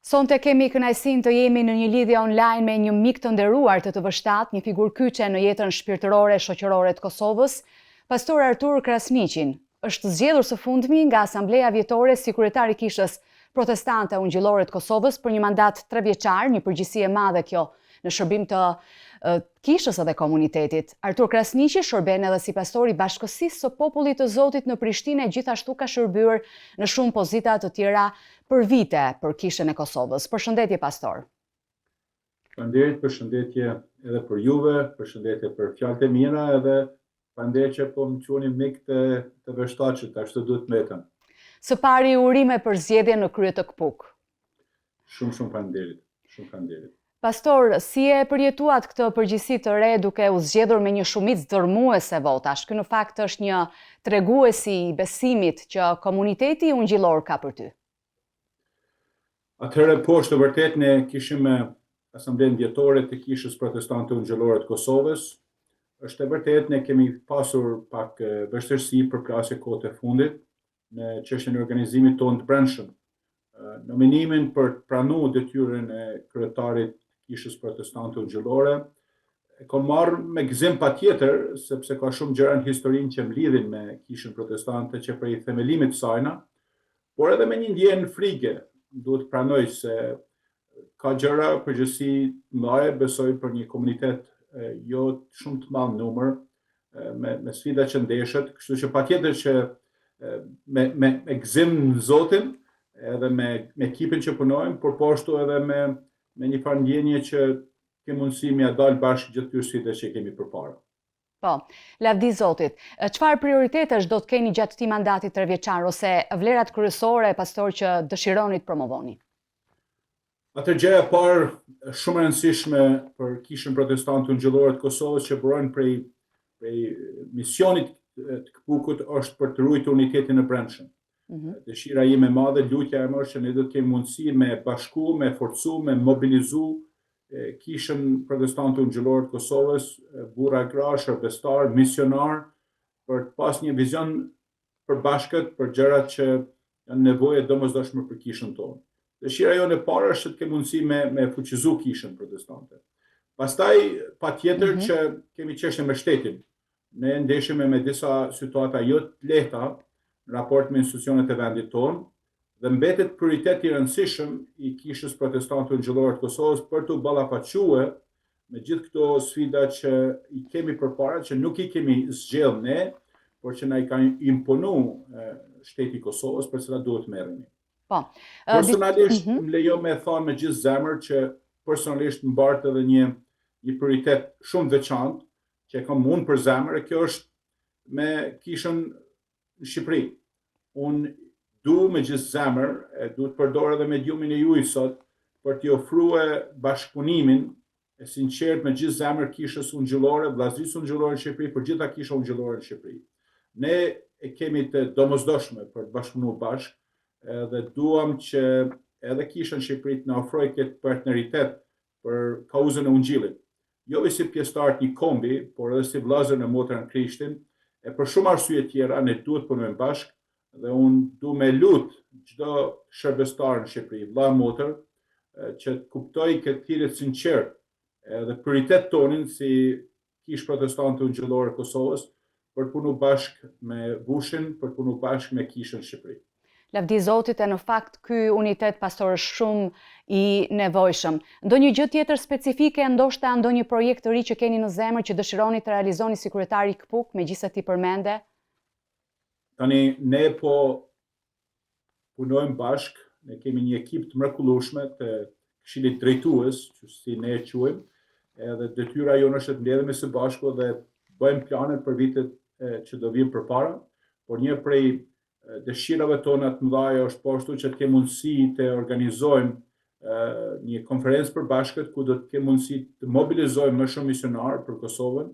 Sonte kemi kënaqësinë të jemi në një lidhje online me një mik të nderuar të vështat, një figurë kyçe në jetën shpirtërore e shoqërore të Kosovës, pastor Artur Krasniqin. Është zgjedhur së fundmi nga Asambleja Vjetore si kryetar i Kishës Protestante Ungjillore të Kosovës për një mandat 3 vjeçar, një përgjegjësi e madhe kjo në shërbim të Kishës edhe komunitetit. Artur Krasniqi shërben edhe si pastor i Bashkësisë së Popullit të Zotit në Prishtinë, gjithashtu ka shërbyer në shumë pozita të tjera për vite për Kishën e Kosovës. Përshëndetje pastor. Përshëndetje edhe për juve, përshëndetje për fjalët e mira edhe përshëndetje që po më quani mik të vështatshëm, ashtu duhet mbetëm. Së pari urime për zgjedhjen në krye të KPUK. Shumë faleminderit. Pastor, si e përjetuat këtë përgjegjësi të re duke u zgjedhur me një shumicë dërmuese votash? Ky në fakt është një treguesi i besimit që komuniteti ungjillor ka për ty. Atëherë të vërtet ne kishim Asamblenë Vjetore të Kishës Protestante Ungjillore të Kosovës. Është e vërtet ne kemi pasur pak vështirësi për plasje kohët e fundit në çështjen e organizimit tonë të brendshëm. Nominimin për të pranuar detyrën e kryetarit Kishës Protestante Ungjillore kam marrë me gëzim patjetër, sepse ka shumë gjëra në historinë që më lidhin me Kishën Protestante që prej themelimit të saj, por edhe me një ndjenjë frike. Duhet të pranoj se ka gjëra përgjithësi mëdha, besoj për një komunitet jo shumë të madh numër, me sfida që ndeshet, kështu që patjetër që me gëzim në Zotin, edhe me ekipin që punojmë, por po ashtu edhe me një farë ndjenje që kemi mundësi me dal bashkë gjithë këtyre sfidave që kemi përpara. Po, lavdi Zotit. Çfarë prioritetesh do të keni gjatë këtij mandati 3 vjeçar ose vlerat kryesore pastor që dëshironi të promovoni? Atë gjëja e parë shumë e rëndësishme për Kishën Protestante Ungjillore të Kosovës që burojnë prej misionit të KPUK-ut është për të ruajtur unitetin e brendshëm. Dëshira ime e madhe, lutja ime është që ne do të kemi mundësi me bashku, me forcu, me mobilizu Kishën Protestante Ungjillore të Kosovës, burra gra, shërbestar, misionar, për të pas një vizion përbashkët për gjërat që janë nevojë domosdoshme për Kishën tonë. Dëshira jonë e parë është të kemi mundësi me fuqizu Kishën Protestante. Pastaj patjetër që kemi çështje me shtetin. Ne ndeshemi me disa situata jo të lehta në raport me institucionet e vendit tonë dhe mbetet prioritet i rëndësishëm i Kishës Protestante Ungjillore të Kosovës për të ballafaque me gjithë këto sfida që i kemi përpara, që nuk i kemi zgjedhur ne, por që na i ka imponuar shteti i Kosovës për cilat duhet merremi. Po. Personalisht më lejo me thënë me gjithë zemër që personalisht mbart edhe një prioritet shumë veçantë që e kam unë për zemër, e kjo është me Kishën në Shqipëri. Unë du me gjithë zemër, du të përdor edhe mediumin e juaj sot për t'i ofruar bashkëpunimin e sinqert me gjithë zemër Kishës Ungjillore, vllazërisë ungjillore në Shqipëri, për gjitha Kisha Ungjillore në Shqipëri. Ne e kemi të domosdoshme për të bashkëpunuar bashkë, edhe duam që edhe Kisha në Shqipëri të na ofrojë këtë partneritet për kauzën e Ungjillit. Jo si pjesëtar të një kombi, por edhe si vëllezër në motrën e Krishtin, e për shumë arsye tjera ne duhet punojmë bashkë dhe unë du me lut çdo shërbestar në Shqipëri, vëlla motër, që të kuptoj këtë thirrje sinqert edhe prioritet tonin si Kishë Protestante Ungjillore Kosovës për të punuar bashkë me Bushin, për të punuar bashkë me Kishën Shqipëri. Lavdi Zotit, e në fakt ky unitet pastor është shumë i nevojshëm. Ndonjë gjë tjetër specifike, ndoshta ndonjë projekt të ri që keni në zemër që dëshironi të realizoni si kryetari i KPUK, megjithëse ti përmende? Tani ne po punojmë bashkë, ne kemi një ekip të mrekullueshme të Këshillit Drejtues, që si ne e quajmë, edhe detyra jonë është të mbledhemi së bashku dhe bëjmë planet për vitet që do vinë përpara, por një prej dëshirave tona të mëdha është po ashtu që të kemi mundësi të organizojmë një konferencë përbashkët ku do të kemi mundësi të mobilizojmë më shumë misionar për Kosovën.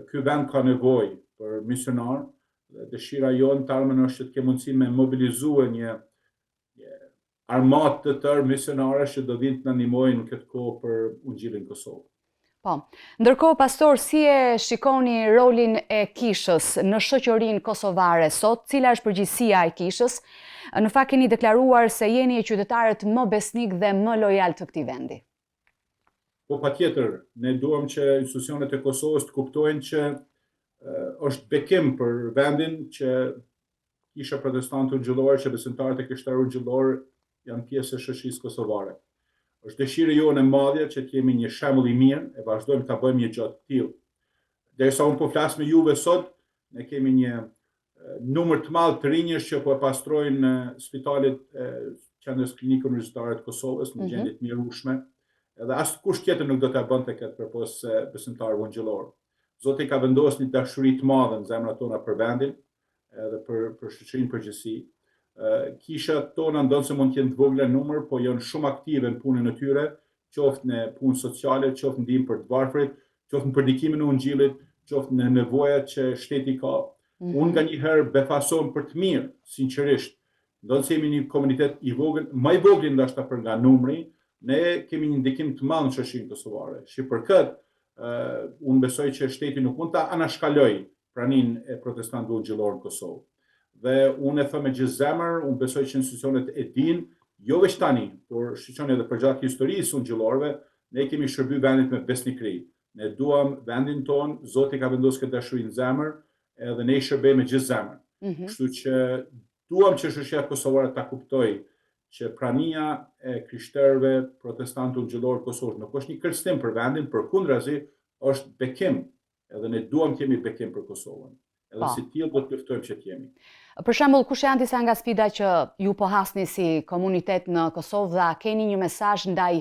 Ky vend ka nevojë për misionar dhe dëshira jonë të ardhmen është që të kemi mundësi me mobilizuar një armatë të tërë misionare që do vinë të na ndihmojnë në këtë kohë për Ungjillin Kosovë. Po, ndërkohë, pastor, si e shikoni rolin e kishës në shoqërinë kosovare sot, cila është përgjegjësia e kishës? Në fakt keni deklaruar se jeni qytetarët më besnik dhe më lojal të këtij vendi. Po patjetër, ne duam që institucionet e Kosovës të kuptojnë që është bekim për vendin që kisha protestantët gjallor, që besimtarët e krishterëve gjallor janë pjesë e shoqërisë kosovare. Është dëshirë jonë e madhe që të jemi një shembull i mirë e vazhdojmë ta bëjmë një gjë të tillë. Derisa unë po flas me juve sot, ne kemi një numër të madh të rinjësh që po e pastrojnë spitalet qendrës klinike universitare të Kosovës në gjendje të mjerueshme, edhe askush tjetër nuk do ta bënte këtë përpos besimtarëve gjallor. Zoti ka vendosur një dashuri të madhe në zemrat tona për vendin edhe për shoqërinë përgjithësi. Kishat tona ndonë se mund të jenë të vogla në numër, po janë shumë aktive në punën e tyre, qoftë në punë sociale, qoftë ndihmë për të varfrit, qoftë në predikimin e Ungjillit, qoftë në nevojat që shteti ka. Unë nganjëherë befason për të mirë, sinqerisht. Ndonë se jemi një komunitet i vogël, më i vogël ndoshta për nga numri, ne kemi një ndikim të madh në shoqërinë kosovare. Shi për këtë, unë besoj që shteti nuk mund ta anashkaloj praninë e protestantëve gjallor në Kosovë. Dhe unë e them me gjithë zemër, unë besoj që institucionet e dinë, jo veç tani, por shqyqoni edhe përgjatë historisë unë gjallorëve, ne kemi shërby vendit me besnikëri. Ne duam vendin ton, Zoti ka vendosur këtë dashuri në zemër, edhe ne i shërbejmë me gjithë zemër. Kështu që duam që shoqëria kosovare ta kuptojë që prania e krishterëve protestantë gjallor Kosovës nuk është një kërcënim për vendin, përkundrazi është bekim, edhe ne duam të jemi bekim për Kosovën. Edhe si tillë do të luftojmë që të jemi. Për shembull, kush janë disa nga sfida që ju po hasni si komunitet në Kosovë dhe keni një mesazh ndaj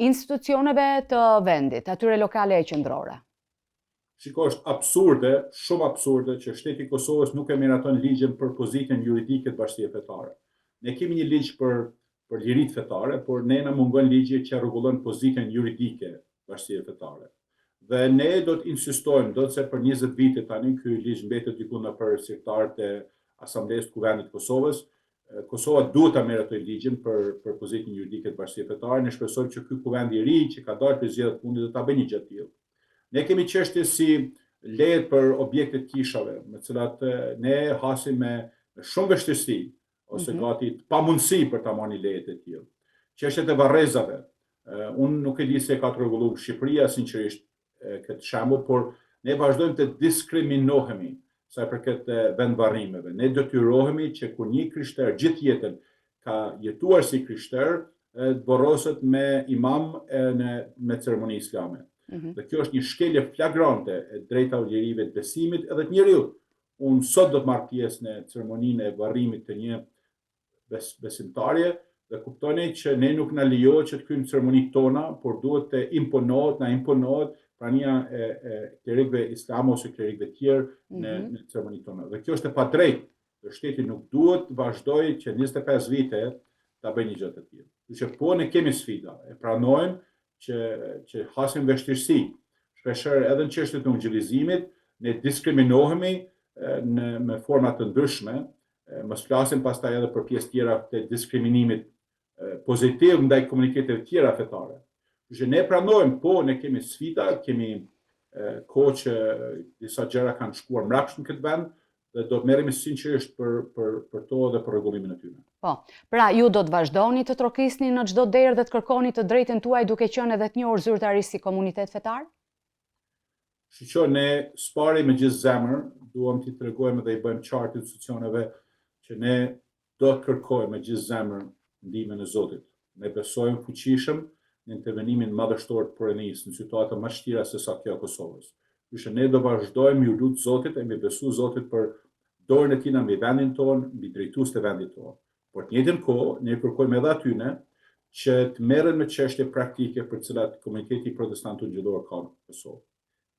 institucioneve të vendit, atyre lokale e qendrore? Shiko, është absurde, shumë absurde që shteti i Kosovës nuk e miraton ligjin për pozitën juridike të bashkisë fetare. Ne kemi një ligj për liritë fetare, por ne na mungon ligji që rregullon pozitën juridike të bashkisë fetare. Dhe ne do të insistojmë, do të se për 20 vite tani, ky ligj mbetet diku nëpër sekretarët e Asamblesë të Kuvendit të Kosovës. Kosova duhet ta merret atë ligjin për pozitën juridike të bashkisë fetare. Ne shpresojmë që ky kuvend i ri që ka dalë për zgjedhjet fundit do ta bëjë një gjë të tillë. Ne kemi çështje si lejet për objekte të kishave, me cilat ne hasim me shumë vështirësi ose gati pamundësi për ta marrë lejet e tillë. Çështjet e varrezave. Unë nuk e di se ka të rregulluar Shqipëria sinqerisht këtë shembull, por ne vazhdojmë të diskriminohemi sa i përket vendvarrimeve. Ne detyrohemi që kur një krishter gjithë jetën ka jetuar si krishter, të borroset me imam me ceremoni islame. Dhe kjo është një shkelje flagrante e drejtave të lirive të besimit edhe të njeriut. Unë sot do të marr pjesë në ceremoninë e varrimit të një besimtarje dhe kuptoni që ne nuk na lejohet që të kryejmë ceremonitë tona, por duhet të imponohet prania e klerikëve islam ose klerikëve tjerë në ceremonitë tona. Dhe kjo është e padrejtë. Dhe shteti nuk duhet të vazhdojë që 25 vite ta bëjë një gjë të tillë. Kështu që po ne kemi sfida, e pranojmë që hasim vështirësi. Shpeshherë edhe në çështjet e evangelizimit ne diskriminohemi me forma të ndryshme. Mos flasim pastaj edhe për pjesë tjera të diskriminimit pozitiv ndaj komunikateve tjera fetare. Kështu që ne pranojmë, po ne kemi sfida, kemi kohë që disa gjëra kanë shkuar mbrapsht në këtë vend dhe do të merremi sinqerisht për to dhe për rregullimin e tyre. Po, pra ju do të vazhdoni të trokisni në çdo derë dhe të kërkoni të drejtën tuaj duke qenë edhe të njohur zyrtarisht si komunitet fetar? Shqo ne spari me gjithë zemër, duam t'i tregojmë dhe i bëjmë qartë institucioneve që ne do të kërkojmë me gjithë zemër ndihmën e Zotit. Ne besojmë fuqishëm në intervenimin madhështor të Perëndisë në situata më vështira se sa kjo e Kosovës. Kështu ne do vazhdojmë ju lut Zotit e mi besu Zotit për dorën e tij mbi vendin tonë, mbi drejtuesit e vendit tonë. Por të njëjtën kohë ne kërkojmë edhe atyne që të merren me çështje praktike për të cilat komuniteti protestant gjallor ka në Kosovë.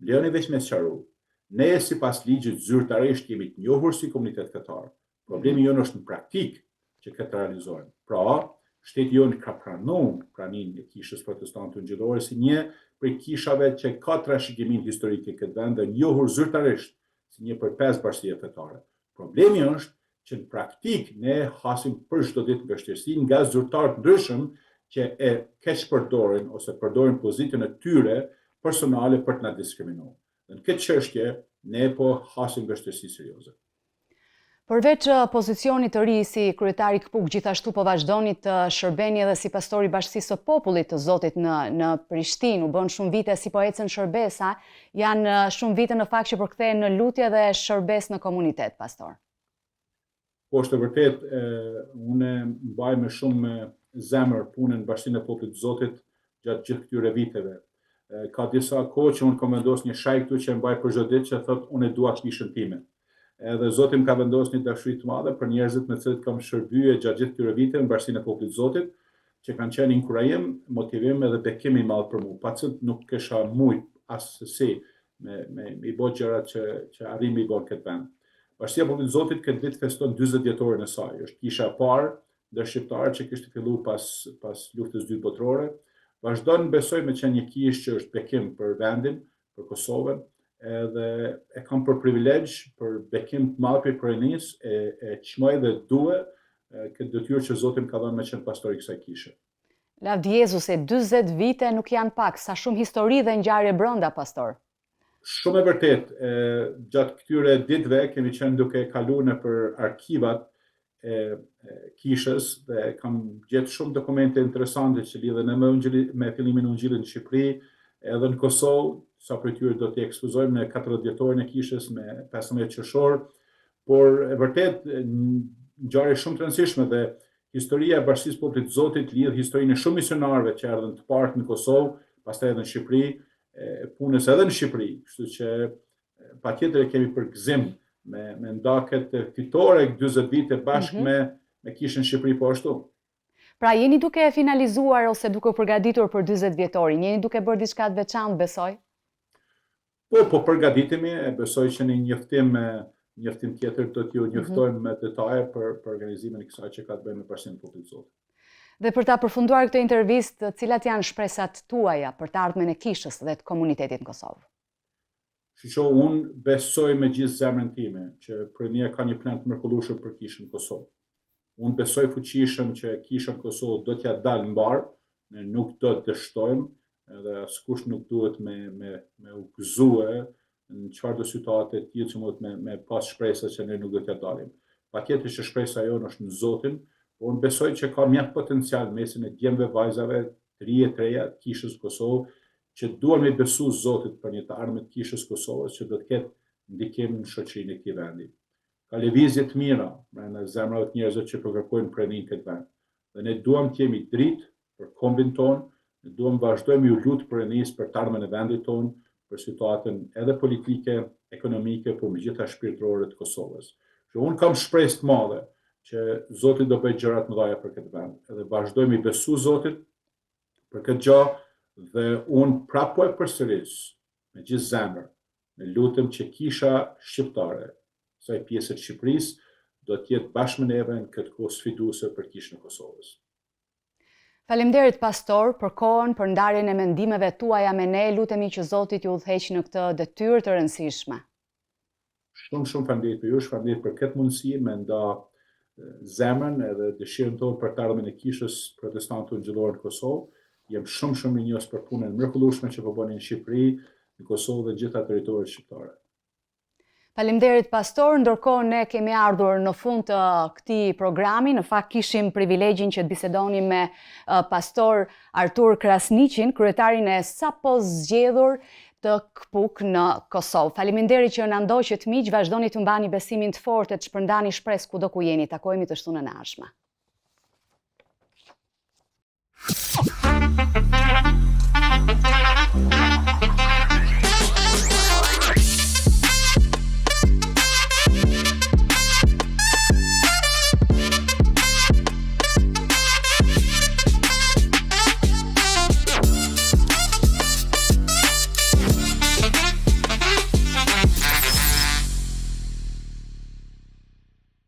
Leoni veç me sqaru. Ne sipas ligjit zyrtarisht jemi të njohur si komunitet fetar. Problemi jonë është në praktikë që këtë realizojmë. Pra, shteti jonë ka pranuar praninë e kishës protestante gjallore si një prej kishave që ka trashëgimin historike këtë vend dhe njohur zyrtarisht si një prej 5 bashkësie fetare. Problemi është që në praktik ne hasim për çdo ditë vështirësi nga zyrtarë të ndryshëm që e keq përdorin ose përdorin pozitën e tyre personale për të na diskriminuar. Dhe në këtë çështje ne po hasim vështirësi serioze. Përveç pozicionit të ri si kryetari KPUK, gjithashtu po vazhdoni të shërbeni edhe si pastori i Bashkisë së Popullit të Zotit në Prishtinë. U bën shumë vite si po ecën shërbesa, janë shumë vite në fakt që përkthehen në lutje dhe shërbes në komunitet, pastor. Po është e vërtet, unë mbaj me shumë zemër punën në Bashkinë e Popullit të Zotit gjatë gjithë këtyre viteve. Ka disa kohë që unë kam vendosur një shaj këtu që mbaj për çdo ditë që thotë unë dua kishën time. Edhe Zoti më ka vendosur një dashuri të madhe për njerëzit me të cilët kam shërbyer gjatë gjithë këtyre viteve në Bashkinë e Popullit të Zotit, që kanë qenë inkurajim, motivim edhe bekim i madh për mua. Pa cilët nuk kisha mujt asesi me i bë gjërat që arrim i bën këtë vend. Bashkia e Popullit të Zotit këtë vit feston 40 vjetorin e saj. Është kisha e parë ndër shqiptarë që kishte filluar pas luftës së dytë botërore. Vazhdon besoj me qenë një kishë që është bekim për vendin, për Kosovën, edhe e kam për privilegj, për bekim të madh për Provincë, e çmoj dhe due këtë detyrë që Zoti më ka dhënë me qenë pastor i kësaj kishe. Lavdi Jezuse, 40 vite nuk janë pak, sa shumë histori dhe ngjarje brenda, pastor. Shumë e vërtet, gjatë këtyre ditëve kemi qenë duke kaluar nëpër arkivat e kishës dhe kam gjetë shumë dokumente interesante që lidhen me fillimin e Ungjillit në Shqipëri, edhe në Kosovë, sa për tyre do t'i ekspozojmë në 40 vjetorin e kishës me 15 qershor, por e vërtet ngjarje shumë të rëndësishme dhe historia e Bashkisë së Popullit të Zotit lidh historinë e shumë misionarëve që erdhën të parë në Kosovë, pastaj edhe në Shqipëri, punës edhe në Shqipëri, kështu që patjetër e kemi për gëzim me ndaket fitore 40 vite bashkë me kishën Shqipëri po ashtu. Pra jeni duke finalizuar ose duke përgatitur për 40 vjetorin, jeni duke bërë diçka të veçantë, besoj? Po përgatitemi, e besoj që në njoftim tjetër do t'ju njoftojmë me detaje për organizimin e kësaj që ka të bëjë me Bashkinë e Popullit të Zotit. Dhe për ta përfunduar këtë intervistë, cilat janë shpresat tuaja për të ardhmen e kishës dhe të komunitetit në Kosovë? Që unë besoj me gjithë zemrën time që Prenia ka një plan të mrekullueshëm për kishën në Kosovë. Unë besoj fuqishëm që kisha në Kosovë do t'ja dalë mbar, ne nuk do të dështojmë, edhe askush nuk duhet me u gëzue në çfarëdo situate të tillë që mund me pas shpresa që ne nuk do t'ja dalim. Patjetër që shpresa jonë është në Zotin, por unë besoj që ka mjaft potencial mesin e djemve, vajzave, të reja të kishës Kosovë, që duan me besu Zotit për një të ardhme të kishës Kosovës që do të ketë ndikim në shoqërinë e këtij vendi. Ka lëvizje të mira brenda zemrave të njerëzve që përkërkojnë praninë këtë vend. Dhe ne duam të jemi dritë për kombin tonë, ne duam vazhdojmë ju lutë pranisë për të ardhmen e vendit tonë, për situatën edhe politike, ekonomike, por megjithatë shpirtërore të Kosovës. Që unë kam shpresë të madhe që Zoti do bëjë gjëra të mëdha për këtë vend. Edhe vazhdojmë i besu Zotit për këtë gjë dhe unë prapë e përsëris me gjithë zemër, ne lutem që kisha shqiptare, kësaj pjesë të Shqipërisë, do të jetë bashkë me neve në këtë kohë sfiduese për kishën e Kosovës. Faleminderit pastor për kohën, për ndarjen e mendimeve tuaja me ne, lutemi që Zoti t'ju udhëheqë në këtë detyrë të rëndësishme. Shumë faleminderit për ju, faleminderit për këtë mundësi me nda zemrën edhe dëshirën tonë për të ardhmen e kishës protestante ungjillore në Kosovë. Jem shumë mirënjohës për punën mrekullueshme që po bëni në Shqipëri, në Kosovë dhe gjitha territoret shqiptare. Faleminderit pastor, ndërkohë ne kemi ardhur në fund të këtij programi, në fakt kishim privilegjin që të bisedonim me pastor Artur Krasniqin, kryetarin e sapo zgjedhur të KPUK në Kosovë. Faleminderit që na ndoqët miq, vazhdoni të mbani besimin të fortë e të shpërndani shpresë kudo ku jeni. Takohemi të shtunën e ardhshme.